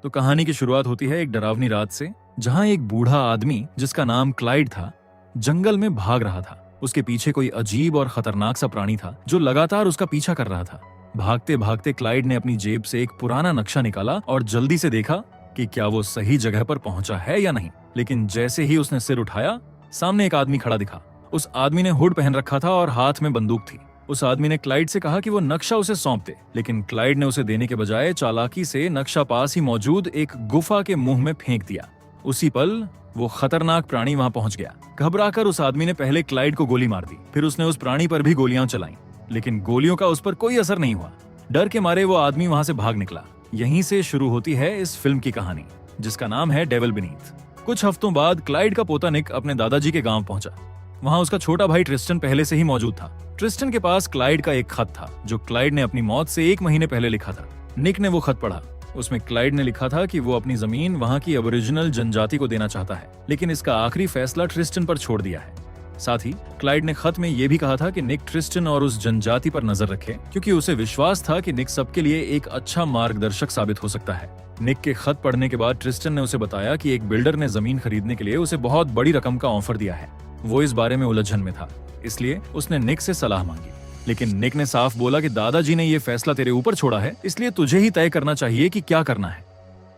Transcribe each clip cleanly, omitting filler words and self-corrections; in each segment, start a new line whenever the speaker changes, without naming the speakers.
तो कहानी की शुरुआत होती है एक डरावनी रात से, जहां एक बूढ़ा आदमी जिसका नाम क्लाइड था जंगल में भाग रहा था। उसके पीछे कोई अजीब और खतरनाक सा प्राणी था जो लगातार उसका पीछा कर रहा था। भागते भागते क्लाइड ने अपनी जेब से एक पुराना नक्शा निकाला और जल्दी से देखा कि क्या वो सही जगह पर पहुंचा है या नहीं। लेकिन जैसे ही उसने सिर उठाया, सामने एक आदमी खड़ा दिखा। उस आदमी ने हुड पहन रखा था और हाथ में बंदूक थी। उस आदमी ने क्लाइड से कहा कि वो नक्शा उसे सौंप दे, लेकिन क्लाइड ने उसे देने के बजाय चालाकी से नक्शा पास ही मौजूद एक गुफा के मुंह में फेंक दिया। उसी पल वो खतरनाक प्राणी वहां पहुंच गया। घबराकर उस आदमी ने पहले क्लाइड को गोली मार दी, फिर उसने उस प्राणी पर भी गोलियां चलाईं, लेकिन गोलियों का उस पर कोई असर नहीं हुआ। डर के मारे वो आदमी वहां से भाग निकला। यहीं से शुरू होती है इस फिल्म की कहानी, जिसका नाम है डेविल बीनीथ। कुछ हफ्तों बाद क्लाइड का पोता निक अपने दादाजी के गांव पहुंचा। वहां उसका छोटा भाई ट्रिस्टन पहले से ही मौजूद था। ट्रिस्टन के पास क्लाइड का एक खत था जो क्लाइड ने अपनी मौत से 1 महीने पहले लिखा था। निक ने वो खत पढ़ा। उसमें क्लाइड ने लिखा था कि वो अपनी जमीन वहां की अबोरिजिनल जनजाति को देना चाहता है, लेकिन इसका आखिरी फैसला ट्रिस्टन पर छोड़ दिया है। साथ ही क्लाइड ने खत में ये भी कहा था कि निक ट्रिस्टन और उस जनजाति पर नजर रखे, क्योंकि उसे विश्वास था कि निक सबके लिए एक अच्छा मार्गदर्शक साबित हो सकता है। निक के खत पढ़ने के बाद ट्रिस्टन ने उसे बताया कि एक बिल्डर ने जमीन खरीदने के लिए उसे बहुत बड़ी रकम का ऑफर दिया है। वो इस बारे में उलझन में था, इसलिए उसने निक से सलाह मांगी। लेकिन निक ने साफ बोला कि दादाजी ने ये फैसला तेरे ऊपर छोड़ा है, इसलिए तुझे ही तय करना चाहिए कि क्या करना है।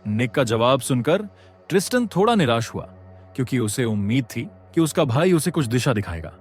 निक का जवाब सुनकर ट्रिस्टन थोड़ा निराश हुआ, क्योंकि उसे उम्मीद थी कि उसका भाई उसे कुछ दिशा दिखाएगा।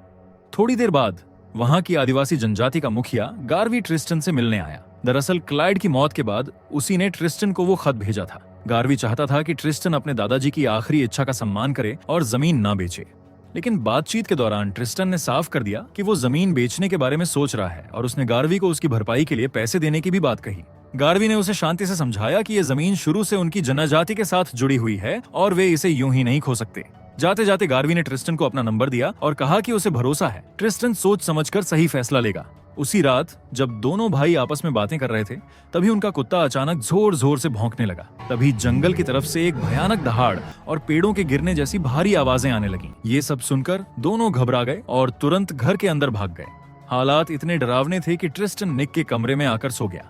थोड़ी देर बाद वहां की आदिवासी जनजाति का मुखिया गार्वी ट्रिस्टन से मिलने आया। दरअसल क्लाइड की मौत के बाद उसी ने ट्रिस्टन को वो खत भेजा था। गार्वी चाहता था कि ट्रिस्टन अपने दादाजी की आखिरी इच्छा का सम्मान करे और जमीन ना बेचे। लेकिन बातचीत के दौरान ट्रिस्टन ने साफ कर दिया कि वो जमीन बेचने के बारे में सोच रहा है और उसने गार्वी को उसकी भरपाई के लिए पैसे देने की भी बात कही। गार्वी ने उसे शांति से समझाया कि ये जमीन शुरू से उनकी जनजाति के साथ जुड़ी हुई है और वे इसे यूं ही नहीं खो सकते। जाते जाते गार्वी ने ट्रिस्टन को अपना नंबर दिया और कहा कि उसे भरोसा है ट्रिस्टन सोच समझकर सही फैसला लेगा। उसी रात जब दोनों भाई आपस में बातें कर रहे थे, तभी उनका कुत्ता अचानक जोर जोर से भौंकने लगा। तभी जंगल की तरफ से एक भयानक दहाड़ और पेड़ों के गिरने जैसी भारी आवाजें आने लगीं। ये सब सुनकर दोनों घबरा गए और तुरंत घर के अंदर भाग गए। हालात इतने डरावने थे कि ट्रिस्टन निक के कमरे में आकर सो गया।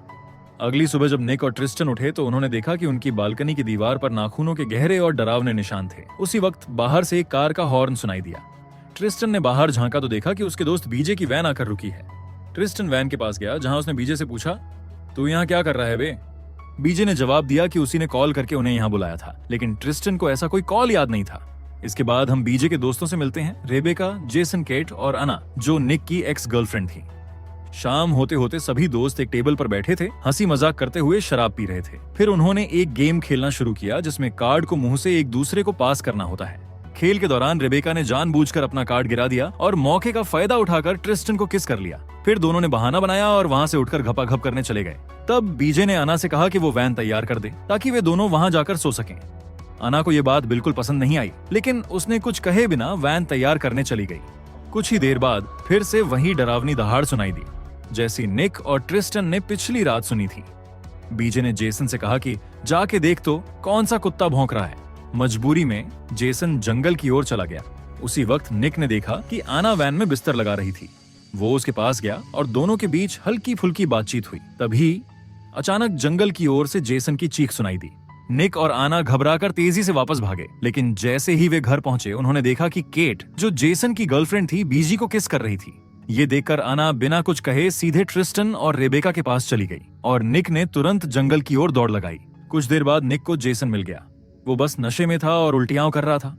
अगली सुबह जब निक और ट्रिस्टन उठे तो उन्होंने देखा कि उनकी बालकनी की दीवार पर नाखूनों के गहरे और डरावने निशान थे। उसी वक्त बाहर से एक कार का हॉर्न सुनाई दिया। ट्रिस्टन ने बाहर झांका तो देखा कि उसके दोस्त बीजे की वैन आकर रुकी है। ट्रिस्टन वैन के पास गया, जहां उसने बीजे से पूछा, तू यहाँ क्या कर रहा है बे? बीजे ने जवाब दिया कि उसी ने कॉल करके उन्हें यहाँ बुलाया था, लेकिन ट्रिस्टन को ऐसा कोई कॉल याद नहीं था। इसके बाद हम बीजे के दोस्तों से मिलते हैं, रेबेका, जेसन, केट और अना, जो निक की एक्स गर्लफ्रेंड थी। शाम होते होते सभी दोस्त एक टेबल पर बैठे थे, हंसी मजाक करते हुए शराब पी रहे थे। फिर उन्होंने एक गेम खेलना शुरू किया जिसमें कार्ड को मुंह से एक दूसरे को पास करना होता है। खेल के दौरान रेबेका ने जानबूझकर अपना कार्ड गिरा दिया और मौके का फायदा उठाकर ट्रिस्टन को किस कर लिया। फिर दोनों ने बहाना बनाया और वहां से उठकर घपाघप करने चले गए। तब बीजे ने अना से कहा कि वो वैन तैयार कर दे ताकि वे दोनों वहां जाकर सो सकें। अना को ये बात बिल्कुल पसंद नहीं आई, लेकिन उसने कुछ कहे बिना वैन तैयार करने चली गई। कुछ ही देर बाद फिर से वही डरावनी दहाड़ सुनाई दी, जैसी निक और ट्रिस्टन ने पिछली रात सुनी थी। बीजे ने जेसन से कहा कि जाके देख तो कौन सा कुत्ता भौंक रहा है। मजबूरी में जेसन जंगल की ओर चला गया। उसी वक्त निक ने देखा कि आना वैन में बिस्तर लगा रही थी। वो उसके पास गया और दोनों के बीच हल्की फुल्की बातचीत हुई। तभी अचानक जंगल की ओर से जेसन की चीख सुनाई दी। निक और आना घबराकर तेजी से वापस भागे, लेकिन जैसे ही वे घर पहुंचे उन्होंने देखा कि केट, जो जेसन की गर्लफ्रेंड थी, बीजी को किस कर रही थी। ये देखकर आना बिना कुछ कहे सीधे ट्रिस्टन और रेबेका के पास चली गई और निक ने तुरंत जंगल की ओर दौड़ लगाई। कुछ देर बाद निक को जेसन मिल गया। वो बस नशे में था और उल्टियां कर रहा था।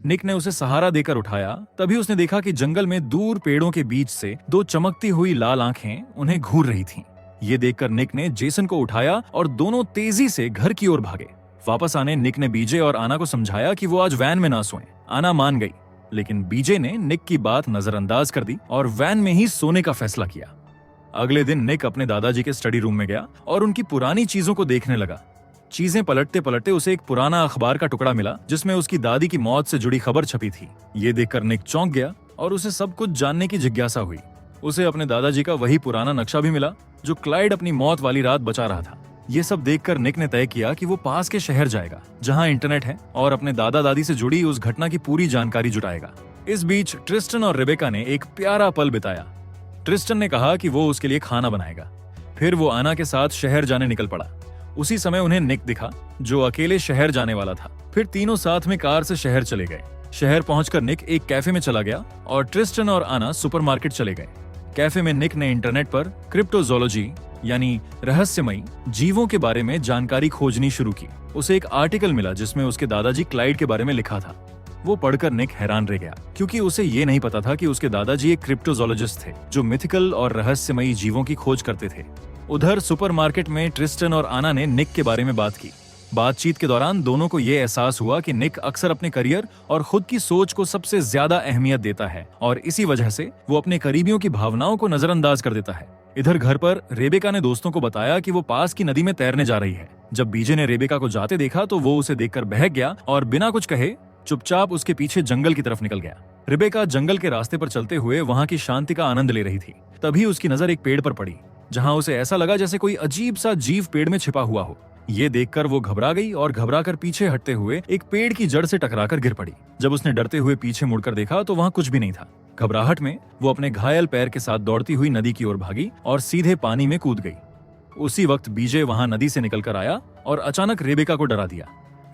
निक ने उसे सहारा देकर उठाया। तभी उसने देखा कि जंगल में दूर पेड़ों के बीच से 2 चमकती हुई लाल आंखें उन्हें घूर रही थीं। ये देखकर निक ने जेसन को उठाया और दोनों तेजी से घर की ओर भागे। वापस आने निक ने बीजे और आना को समझाया कि वो आज वैन में ना सोएं। आना मान गई, लेकिन बीजे ने निक की बात नजरअंदाज कर दी और वैन में ही सोने का फैसला किया। अगले दिन निक अपने दादाजी के स्टडी रूम में गया और उनकी पुरानी चीजों को देखने लगा। चीजें पलटते पलटते उसे एक पुराना अखबार का टुकड़ा मिला जिसमें उसकी दादी की मौत से जुड़ी खबर छपी थी। ये देखकर निक चौंक गया और उसे सब कुछ जानने की जिज्ञासा हुई। उसे अपने दादाजी का वही पुराना नक्शा भी मिला जो क्लाइड अपनी मौत वाली रात बचा रहा था। ये सब देखकर निक ने तय किया कि वो पास के शहर जाएगा जहां इंटरनेट है और अपने दादा दादी से जुड़ी उस घटना की पूरी जानकारी जुटाएगा। इस बीच ट्रिस्टन और रेबेका ने एक प्यारा पल बिताया। ट्रिस्टन ने कहा कि वो उसके लिए खाना बनाएगा। फिर वो आना के साथ शहर जाने निकल पड़ा। उसी समय उन्हें निक दिखा, जो अकेले शहर जाने वाला था। फिर तीनों साथ में कार से शहर चले गए। शहर पहुंचकर निक एक कैफे में चला गया और ट्रिस्टन और आना सुपरमार्केट चले गए। कैफे में निक ने इंटरनेट पर क्रिप्टोजोलॉजी यानी रहस्यमयी जीवों के बारे में जानकारी खोजनी शुरू की। उसे एक आर्टिकल मिला जिसमें उसके दादाजी क्लाइड के बारे में लिखा था। वो पढ़कर निक हैरान रह गया, क्योंकि उसे ये नहीं पता था कि उसके दादाजी एक क्रिप्टोजोलॉजिस्ट थे जो मिथिकल और रहस्यमयी जीवों की खोज करते थे। उधर सुपरमार्केट में ट्रिस्टन और आना ने निक के बारे में बात की। बातचीत के दौरान दोनों को ये एहसास हुआ कि निक अक्सर अपने करियर और खुद की सोच को सबसे ज्यादा अहमियत देता है और इसी वजह से वो अपने करीबियों की भावनाओं को नजरअंदाज कर देता है। इधर घर पर रेबेका ने दोस्तों को बताया कि वो पास की नदी में तैरने जा रही है। जब बीजे ने रेबेका को जाते देखा तो वो उसे देखकर बहक गया और बिना कुछ कहे चुपचाप उसके पीछे जंगल की तरफ निकल गया। रेबेका जंगल के रास्ते पर चलते हुए वहां की शांति का आनंद ले रही थी। तभी उसकी नजर एक पेड़ पर पड़ी, जहां उसे ऐसा लगा जैसे कोई अजीब सा जीव पेड़ में छिपा हुआ हो। ये देखकर वो घबरा गई और घबराकर पीछे हटते हुए एक पेड़ की जड़ से टकराकर गिर पड़ी। जब उसने डरते हुए पीछे मुड़कर देखा तो वहां कुछ भी नहीं था। घबराहट में वो अपने घायल पैर के साथ दौड़ती हुई नदी की ओर भागी और सीधे पानी में कूद गई। उसी वक्त बीजे वहां नदी से निकलकर आया और अचानक रेबेका को डरा दिया।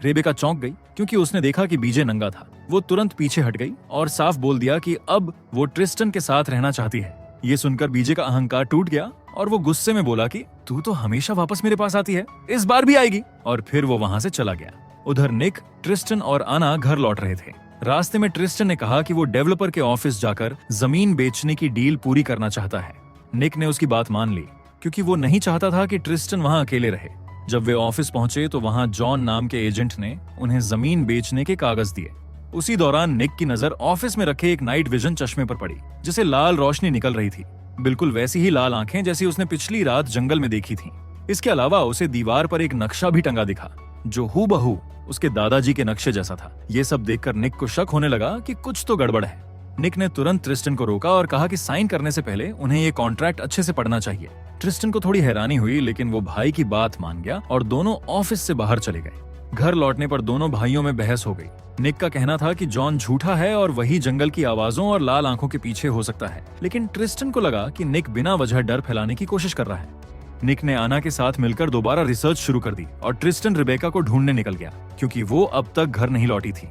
रेबेका चौंक गई, क्योंकि उसने देखा कि बीजे नंगा था। वो तुरंत पीछे हट गई और साफ बोल दिया कि अब वो ट्रिस्टन के साथ रहना चाहती है। ये सुनकर बीजे का अहंकार टूट गया और वो गुस्से में बोला कि तू तो हमेशा वापस मेरे पास आती है, इस बार भी आएगी। और फिर वो वहां से चला गया। उधर निक, ट्रिस्टन और आना घर लौट रहे थे। रास्ते में ट्रिस्टन ने कहा कि वो डेवलपर के ऑफिस जाकर जमीन बेचने की डील पूरी करना चाहता है। निक ने उसकी बात मान ली, क्योंकि वो नहीं चाहता था कि ट्रिस्टन वहां अकेले रहे। जब वे ऑफिस पहुंचे तो वहां जॉन नाम के एजेंट ने उन्हें जमीन बेचने के कागज दिए। उसी दौरान निक की नजर ऑफिस में रखे एक नाइट विजन चश्मे पर पड़ी, जिसे लाल रोशनी निकल रही थी। बिल्कुल वैसी ही लाल आंखें जैसी उसने पिछली रात जंगल में देखी थी। इसके अलावा उसे दीवार पर एक नक्शा भी टंगा दिखा, जो हूबहू उसके दादाजी के नक्शे जैसा था। ये सब देखकर निक को शक होने लगा कि कुछ तो गड़बड़ है। निक ने तुरंत ट्रिस्टन को रोका और कहा कि साइन करने से पहले उन्हें ये कॉन्ट्रैक्ट अच्छे से पढ़ना चाहिए। ट्रिस्टन को थोड़ी हैरानी हुई, लेकिन वो भाई की बात मान गया और दोनों ऑफिस से बाहर चले गए। घर लौटने पर दोनों भाइयों में बहस हो गई। निक का कहना था कि जॉन झूठा है और वही जंगल की आवाजों और लाल आंखों के पीछे हो सकता है, लेकिन ट्रिस्टन को लगा कि निक बिना वजह डर फैलाने की कोशिश कर रहा है। निक ने आना के साथ मिलकर दोबारा रिसर्च शुरू कर दी और ट्रिस्टन रेबेका को ढूंढने निकल गया, क्योंकि वो अब तक घर नहीं लौटी थी।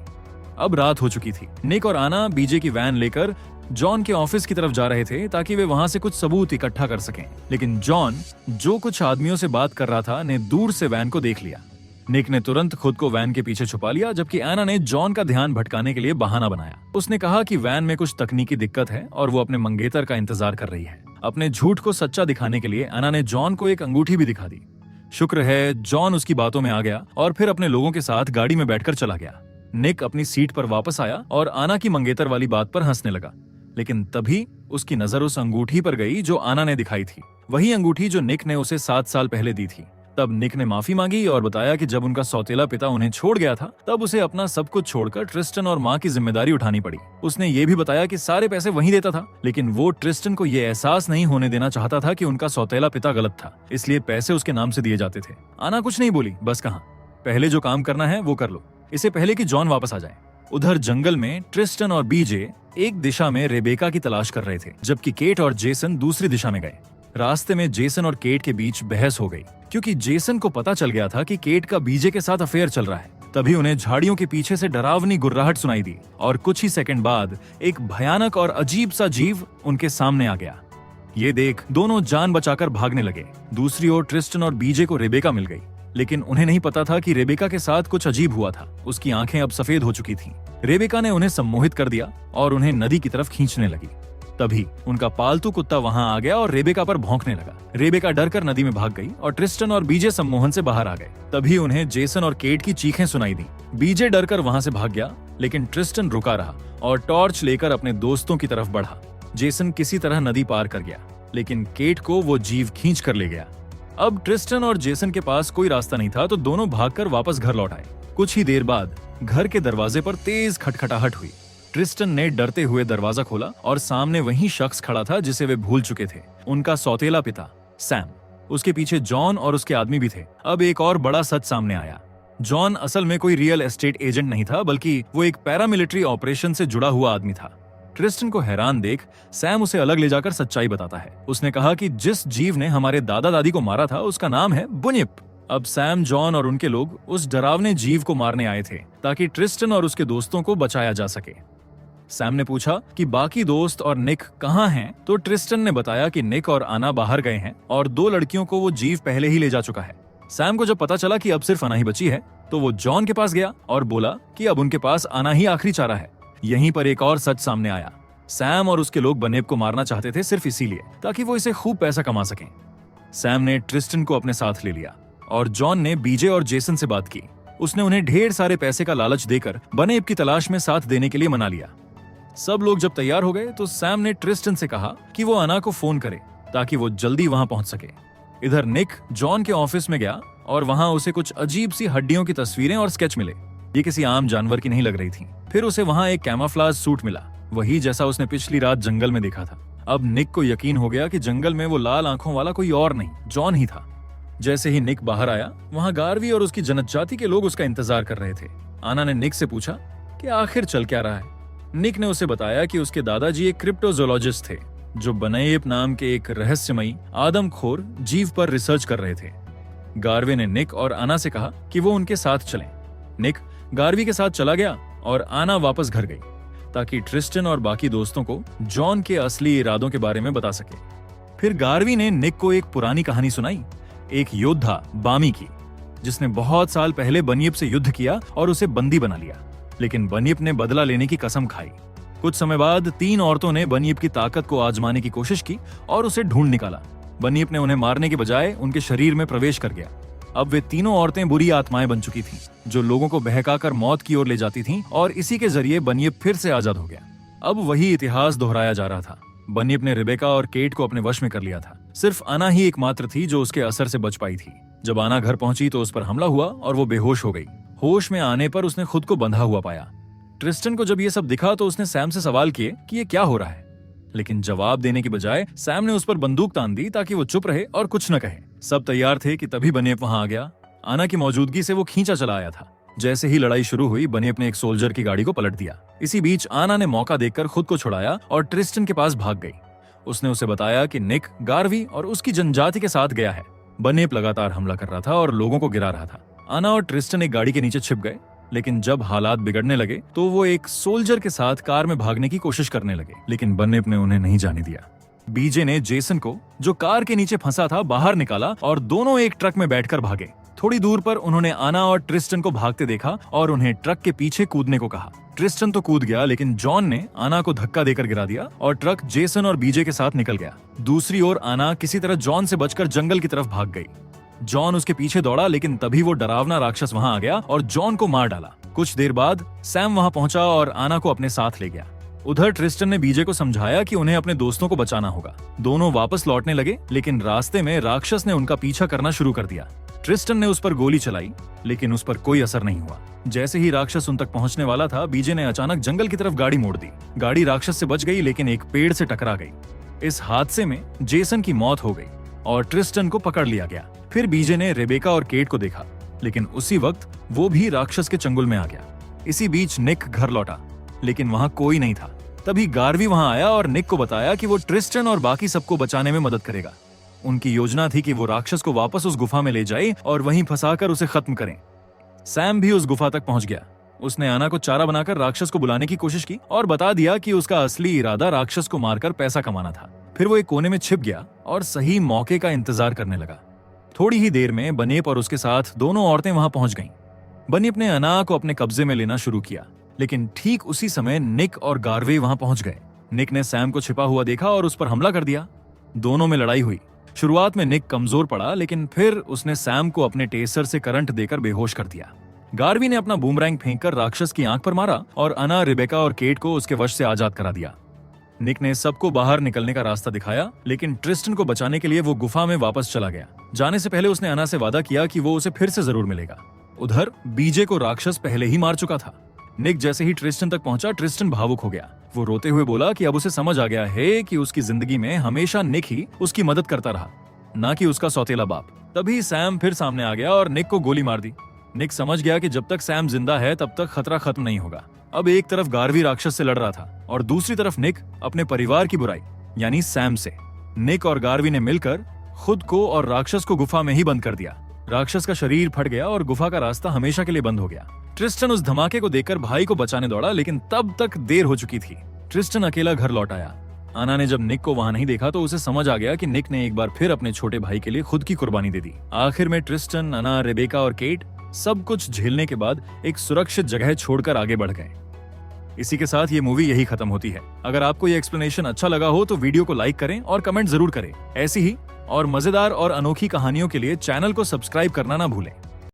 अब रात हो चुकी थी। निक और आना बीजे की वैन लेकर जॉन के ऑफिस की तरफ जा रहे थे, ताकि वे वहां से कुछ सबूत इकट्ठा कर सकें। लेकिन जॉन, जो कुछ आदमियों से बात कर रहा था, ने दूर से वैन को देख लिया। निक ने तुरंत खुद को वैन के पीछे छुपा लिया, जबकि आना ने जॉन का ध्यान भटकाने के लिए बहाना बनाया। उसने कहा कि वैन में कुछ तकनीकी दिक्कत है और वो अपने मंगेतर का इंतजार कर रही है। अपने झूठ को सच्चा दिखाने के लिए आना ने जॉन को एक अंगूठी भी दिखा दी। शुक्र है जॉन उसकी बातों में आ गया और फिर अपने लोगों के साथ गाड़ी में बैठकर चला गया। निक अपनी सीट पर वापस आया और आना की मंगेतर वाली बात पर हंसने लगा, लेकिन तभी उसकी नजर उस अंगूठी पर गई जो आना ने दिखाई थी। वही अंगूठी जो निक ने उसे 7 साल पहले दी थी। तब निक ने माफी मांगी और बताया कि जब उनका सौतेला पिता उन्हें छोड़ गया था, तब उसे अपना सब कुछ छोड़कर ट्रिस्टन और माँ की जिम्मेदारी उठानी पड़ी। उसने ये भी बताया कि सारे पैसे वही देता था, लेकिन वो ट्रिस्टन को ये एहसास नहीं होने देना चाहता था कि उनका सौतेला पिता गलत था, इसलिए पैसे उसके नाम से दिए जाते थे। आना कुछ नहीं बोली, बस कहा, पहले जो काम करना है वो कर लो, इससे पहले कि जॉन वापस आ जाए। उधर जंगल में ट्रिस्टन और बीजे एक दिशा में रेबेका की तलाश कर रहे थे, जबकि केट और जेसन दूसरी दिशा में गए। रास्ते में जेसन और केट के बीच बहस हो गई, क्योंकि जेसन को पता चल गया था कि केट का बीजे के साथ अफेयर चल रहा है। तभी उन्हें झाड़ियों के पीछे से डरावनी गुर्राहट सुनाई दी और कुछ ही सेकंड बाद एक भयानक और अजीब सा जीव उनके सामने आ गया। ये देख दोनों जान बचाकर भागने लगे। दूसरी ओर ट्रिस्टन और बीजे को रेबेका मिल गई, लेकिन उन्हें नहीं पता था कि रेबेका के साथ कुछ अजीब हुआ था। उसकी आंखें अब सफेद हो चुकी थीं। रेबेका ने उन्हें सम्मोहित कर दिया और उन्हें नदी की तरफ खींचने लगी। तभी उनका पालतू कुत्ता वहां आ गया और रेबेका पर भौंकने लगा। रेबेका डरकर नदी में भाग गई और ट्रिस्टन और बीजे सम्मोहन से बाहर आ गए। तभी उन्हें जेसन और केट की चीखें सुनाई दी। बीजे डरकर वहां से भाग गया, लेकिन ट्रिस्टन रुका रहा और टॉर्च लेकर अपने दोस्तों की तरफ बढ़ा। जेसन किसी तरह नदी पार कर गया, लेकिन केट को वो जीव खींच कर ले गया। अब ट्रिस्टन और जेसन के पास कोई रास्ता नहीं था, तो दोनों भागकर वापस घर लौट आए। कुछ ही देर बाद घर के दरवाजे पर तेज खटखटाहट हुई। ट्रिस्टन ने डरते हुए दरवाजा खोला और सामने वही शख्स खड़ा था जिसे वे भूल चुके थे, उनका सौतेला पिता सैम। उसके पीछे जॉन और उसके आदमी भी थे। अब एक और बड़ा सच सामने आया। जॉन असल में कोई रियल एस्टेट एजेंट नहीं था, बल्कि वो एक पैरामिलिट्री ऑपरेशन से जुड़ा हुआ आदमी था। ट्रिस्टन को हैरान देख सैम उसे अलग ले जाकर सच्चाई बताता है। उसने कहा कि जिस जीव ने हमारे दादा दादी को मारा था उसका नाम है बुनिप। अब सैम, जॉन और उनके लोग उस डरावने जीव को मारने आए थे ताकि ट्रिस्टन और उसके दोस्तों को बचाया जा सके। सैम ने पूछा कि बाकी दोस्त और निक कहाँ हैं, तो ट्रिस्टन ने बताया कि निक और आना बाहर गए हैं और 2 लड़कियों को वो जीव पहले ही ले जा चुका है। सैम को जब पता चला कि अब सिर्फ आना ही बची है, तो वो जॉन के पास गया और बोला कि अब उनके पास आना ही आखिरी चारा है। यहीं पर एक और सच सामने आया। सैम और उसके लोग बनेब को मारना चाहते थे सिर्फ इसीलिए ताकि वो इसे खूब पैसा कमा सकें। सैम ने ट्रिस्टन को अपने साथ ले लिया और जॉन ने बीजे और जेसन से बात की। उसने उन्हें ढेर सारे पैसे का लालच देकर बनेब की तलाश में साथ देने के लिए मना लिया। सब लोग जब तैयार हो गए तो सैम ने ट्रिस्टन से कहा कि वो आना को फोन करे ताकि वो जल्दी वहां पहुंच सके। इधर निक जॉन के ऑफिस में गया और वहां उसे कुछ अजीब सी हड्डियों की तस्वीरें और स्केच मिले। ये किसी आम जानवर की नहीं लग रही थी। फिर उसे वहां एक कैमोफ्लेज सूट मिला, वही जैसा उसने पिछली रात जंगल में देखा था। अब निक को यकीन हो गया कि जंगल में वो लाल आंखों वाला कोई और नहीं, जॉन ही था। जैसे ही निक बाहर आया, वहां गार्वी और उसकी जनजाति के लोग उसका इंतजार कर रहे थे। आना ने निक से पूछा कि आखिर चल क्या रहा है। निक ने उसे बताया कि उसके दादाजी एक क्रिप्टोजोलॉजिस्ट थे जो बनेब नाम के एक रहस्यमयी आदमखोर जीव पर रिसर्च कर रहे थे। गार्वे ने निक और आना से कहा कि वो उनके साथ चलें। निक गार्वी के साथ चला गया और आना वापस घर गई ताकि ट्रिस्टन और बाकी दोस्तों को जॉन के असली इरादों के बारे में बता सके। फिर गार्वी ने निक को एक पुरानी कहानी सुनाई, एक योद्धा बामी की, जिसने बहुत साल पहले बनियप से युद्ध किया और उसे बंदी बना लिया। लेकिन बनियप ने बदला लेने की कसम खाई। कुछ समय बाद 3 औरतों ने बनियप की ताकत को आजमाने की कोशिश की और उसे ढूंढ निकाला। बनियप ने उन्हें मारने के बजाय उनके शरीर में प्रवेश कर गया। अब वे तीनों औरतें बुरी आत्माएं बन चुकी थीं, जो लोगों को बहकाकर मौत की ओर ले जाती थीं और इसी के जरिए बनियप फिर से आजाद हो गया। अब वही इतिहास दोहराया जा रहा था। बनियप ने रिबेका और केट को अपने वश में कर लिया था। सिर्फ आना ही एकमात्र थी जो उसके असर से बच पाई थी। जब आना घर पहुंची तो उस पर हमला हुआ और वो बेहोश हो गई। होश में आने पर उसने खुद को बंधा हुआ पाया। ट्रिस्टन को जब ये सब दिखा तो उसने सैम से सवाल किए कि ये क्या हो रहा है, लेकिन जवाब देने की बजाय सैम ने उस पर बंदूक तान दी ताकि वो चुप रहे और कुछ न कहे। सब तैयार थे कि तभी बनेप वहां आ गया। आना की मौजूदगी से वो खींचा चला आया था। जैसे ही लड़ाई शुरू हुई, बनेप ने एक सोल्जर की गाड़ी को पलट दिया। इसी बीच आना ने मौका देखकर खुद को छुड़ाया और ट्रिस्टन के पास भाग गई। उसने उसे बताया कि निक गार्वी और उसकी जनजाति के साथ गया है। बनेप लगातार हमला कर रहा था और लोगों को गिरा रहा था। आना और ट्रिस्टन एक गाड़ी के नीचे छिप गए, लेकिन जब हालात बिगड़ने लगे तो वो एक सोल्जर के साथ कार में भागने की कोशिश करने लगे, लेकिन बनेप ने उन्हें नहीं जाने दिया। बीजे ने जेसन को, जो कार के नीचे फंसा था, बाहर निकाला और दोनों एक ट्रक में बैठकर भागे। थोड़ी दूर पर उन्होंने आना और ट्रिस्टन को भागते देखा और उन्हें ट्रक के पीछे कूदने को कहा। ट्रिस्टन तो कूद गया, लेकिन जॉन ने आना को धक्का देकर गिरा दिया और ट्रक जेसन और बीजे के साथ निकल गया। दूसरी ओर आना किसी तरह जॉन से बचकर जंगल की तरफ भाग गई। जॉन उसके पीछे दौड़ा, लेकिन तभी वो डरावना राक्षस वहां आ गया और जॉन को मार डाला। कुछ देर बाद सैम वहां पहुंचा और आना को अपने साथ ले गया। उधर ट्रिस्टन ने बीजे को समझाया कि उन्हें अपने दोस्तों को बचाना होगा। दोनों वापस लौटने लगे, लेकिन रास्ते में राक्षस ने उनका पीछा करना शुरू कर दिया। ट्रिस्टन ने उस पर गोली चलाई, लेकिन उस पर कोई असर नहीं हुआ। जैसे ही राक्षस उन तक पहुंचने वाला था, बीजे ने अचानक जंगल की तरफ गाड़ी मोड़ दी। गाड़ी राक्षस से बच गई, लेकिन एक पेड़ से टकरा गई। इस हादसे में जेसन की मौत हो गई और ट्रिस्टन को पकड़ लिया गया। फिर बीजे ने रेबेका और केट को देखा, लेकिन उसी वक्त वो भी राक्षस के चंगुल में आ गया। इसी बीच निक घर लौटा, लेकिन वहां कोई नहीं था। तभी गार्वी वहां आया और निक को बताया कि वो ट्रिस्टन और बाकी सबको बचाने में मदद करेगा। उनकी योजना थी कि वो राक्षस को वापस उस गुफा में ले जाए और वहीं फंसाकर उसे खत्म करें। सैम भी उस गुफा तक पहुंच गया। उसने आना को चारा बनाकर राक्षस को बुलाने की कोशिश की और बता दिया कि उसका असली इरादा राक्षस को मारकर पैसा कमाना था। फिर वो एक कोने में छिप गया और सही मौके का इंतजार करने लगा। थोड़ी ही देर में बनेप और उसके साथ दोनों औरतें वहां पहुंच गईं। बनेप ने आना को अपने कब्जे में लेना शुरू किया, लेकिन ठीक उसी समय निक और गार्वे वहां पहुंच गए। निक ने सैम को छिपा हुआ देखा और उस पर हमला कर दिया। दोनों में लड़ाई हुई। शुरुआत में निक कमजोर पड़ा, लेकिन फिर उसने सैम को अपने टेसर से करंट देकर बेहोश कर दिया। गार्वी ने अपना बूमरैंग फेंककर राक्षस की आंख पर मारा और आना, रेबेका और केट को उसके वश से आजाद करा दिया। निक ने सबको बाहर निकलने का रास्ता दिखाया, लेकिन ट्रिस्टन को बचाने के लिए वो गुफा में वापस चला गया। जाने से पहले उसने आना से वादा किया कि वो उसे फिर से जरूर मिलेगा। उधर बीजे को राक्षस पहले ही मार चुका था। निक जैसे ही ट्रिस्टन तक पहुंचा, ट्रिस्टन भावुक हो गया। वो रोते हुए बोला कि अब उसे समझ आ गया है कि उसकी जिंदगी में हमेशा निक ही उसकी मदद करता रहा, ना कि उसका सौतेला बाप। तभी सैम फिर सामने आ गया और निक को गोली मार दी। निक समझ गया कि जब तक सैम जिंदा है तब तक खतरा खत्म नहीं होगा। अब एक तरफ गार्वी राक्षस से लड़ रहा था और दूसरी तरफ निक अपने परिवार की बुराई यानी सैम से। निक और गार्वी ने मिलकर खुद को और राक्षस को गुफा में ही बंद कर दिया। राक्षस का शरीर फट गया और गुफा का रास्ता हमेशा के लिए बंद हो गया। ट्रिस्टन उस धमाके को देखकर भाई को बचाने दौड़ा, लेकिन तब तक देर हो चुकी थी। ट्रिस्टन अकेला घर लौट आया। आना ने जब निक को वहां नहीं देखा तो उसे समझ आ गया कि निक ने एक बार फिर अपने छोटे भाई के लिए खुद की कुर्बानी दे दी। आखिर में ट्रिस्टन, अना, रेबेका और केट सब कुछ झेलने के बाद एक सुरक्षित जगह छोड़कर आगे बढ़ गए। इसी के साथ ये मूवी यही खत्म होती है। अगर आपको ये एक्सप्लेनेशन अच्छा लगा हो तो वीडियो को लाइक करें और कमेंट जरूर करें। ऐसी ही और मजेदार और अनोखी कहानियों के लिए चैनल को सब्सक्राइब करना ना भूलें।